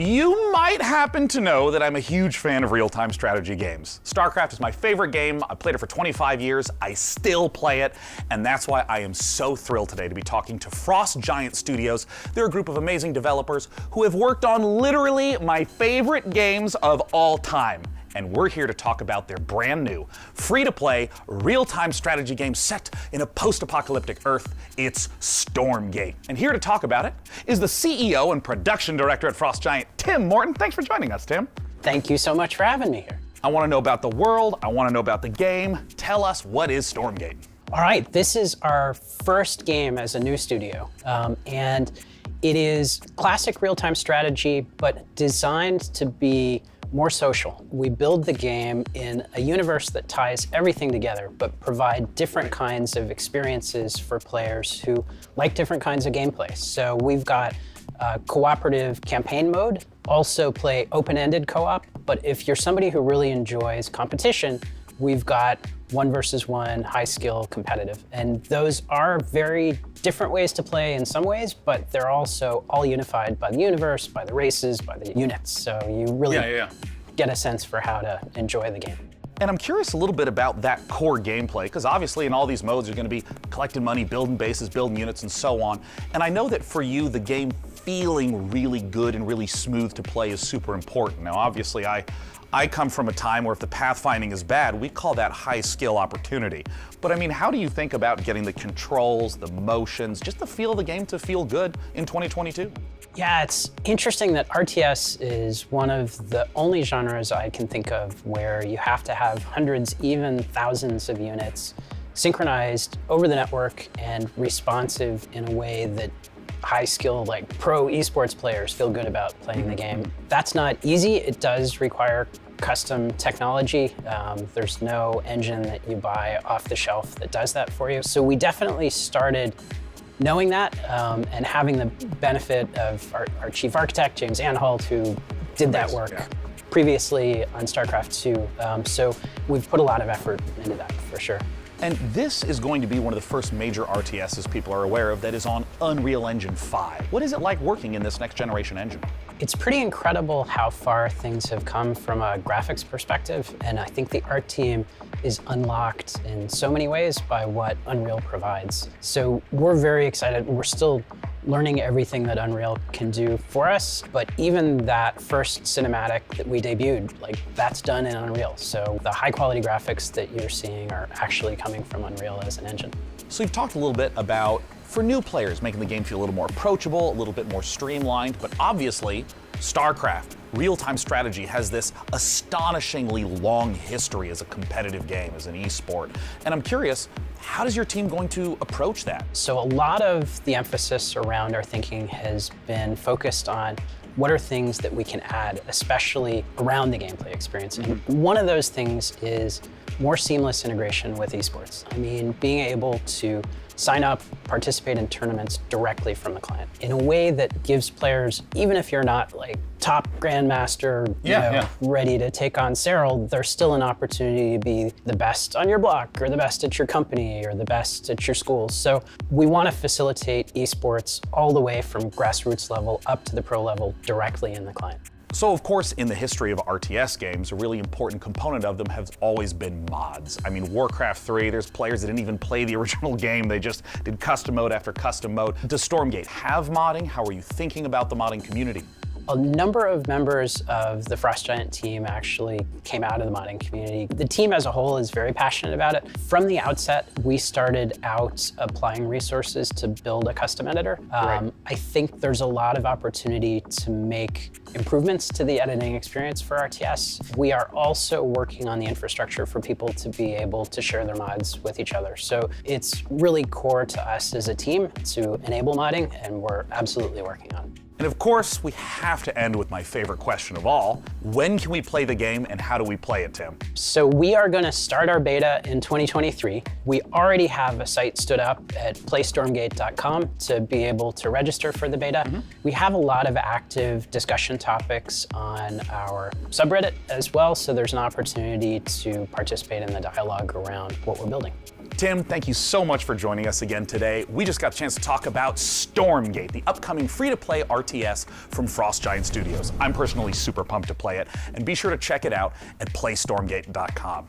You might happen to know that I'm a huge fan of real-time strategy games. StarCraft is my favorite game. I've played it for 25 years. I still play it, and that's why I am so thrilled today to be talking to Frost Giant Studios. They're a group of amazing developers who have worked on literally my favorite games of all time. And we're here to talk about their brand new, free-to-play, real-time strategy game set in a post-apocalyptic Earth. It's Stormgate. And here to talk about it is the CEO and production director at Frost Giant, Tim Morton. Thanks for joining us, Tim. Thank you so much for having me here. I want to know about the world. I want to know about the game. Tell us, what is Stormgate? All right, this is our first game as a new studio. And it is classic real-time strategy, but designed to be more social. We build the game in a universe that ties everything together, but provide different kinds of experiences for players who like different kinds of gameplay. So we've got cooperative campaign mode, also play open-ended co-op, but if you're somebody who really enjoys competition, we've got 1 versus 1, high skill, competitive. And those are very different ways to play in some ways, but they're also all unified by the universe, by the races, by the units. So you really get a sense for how to enjoy the game. And I'm curious a little bit about that core gameplay, because obviously in all these modes you're going to be collecting money, building bases, building units, and so on. And I know that for you, the game feeling really good and really smooth to play is super important. Now, obviously, I come from a time where if the pathfinding is bad, we call that high skill opportunity. But I mean, how do you think about getting the controls, the motions, just the feel of the game to feel good in 2022? Yeah, it's interesting that RTS is one of the only genres I can think of where you have to have hundreds, even thousands of units synchronized over the network and responsive in a way that high skill, like pro esports players feel good about playing the game. That's not easy. It does require custom technology. There's no engine that you buy off the shelf that does that for you. So we definitely started knowing that and having the benefit of our chief architect, James Anhalt, who did that work previously on StarCraft 2. So we've put a lot of effort into that for sure. And this is going to be one of the first major RTSs people are aware of that is on Unreal Engine 5. What is it like working in this next generation engine? It's pretty incredible how far things have come from a graphics perspective, and I think the art team is unlocked in so many ways by what Unreal provides. So we're very excited. We're still learning everything that Unreal can do for us, but even that first cinematic that we debuted, like that's done in Unreal. So the high quality graphics that you're seeing are actually coming from Unreal as an engine. So you've talked a little bit about, for new players, making the game feel a little more approachable, a little bit more streamlined, but obviously, StarCraft, real-time strategy, has this astonishingly long history as a competitive game, as an esport. And I'm curious, how is your team going to approach that? So a lot of the emphasis around our thinking has been focused on what are things that we can add, especially around the gameplay experience. And one of those things is more seamless integration with esports. I mean, being able to sign up, participate in tournaments directly from the client in a way that gives players, even if you're not like top grandmaster, ready to take on Cyril, there's still an opportunity to be the best on your block or the best at your company or the best at your school. So we want to facilitate esports all the way from grassroots level up to the pro level directly in the client. So of course, in the history of RTS games, a really important component of them has always been mods. I mean, Warcraft 3, there's players that didn't even play the original game, they just did custom mode after custom mode. Does Stormgate have modding? How are you thinking about the modding community? A number of members of the Frost Giant team actually came out of the modding community. The team as a whole is very passionate about it. From the outset, we started out applying resources to build a custom editor. I think there's a lot of opportunity to make improvements to the editing experience for RTS. We are also working on the infrastructure for people to be able to share their mods with each other. So it's really core to us as a team to enable modding, and we're absolutely working on it. And of course, we have to end with my favorite question of all. When can we play the game and how do we play it, Tim? So we are going to start our beta in 2023. We already have a site stood up at playstormgate.com to be able to register for the beta. We have a lot of active discussion topics on our subreddit as well, so there's an opportunity to participate in the dialogue around what we're building. Tim, thank you so much for joining us again today. We just got a chance to talk about Stormgate, the upcoming free-to-play RTS from Frost Giant Studios. I'm personally super pumped to play it, and be sure to check it out at playstormgate.com.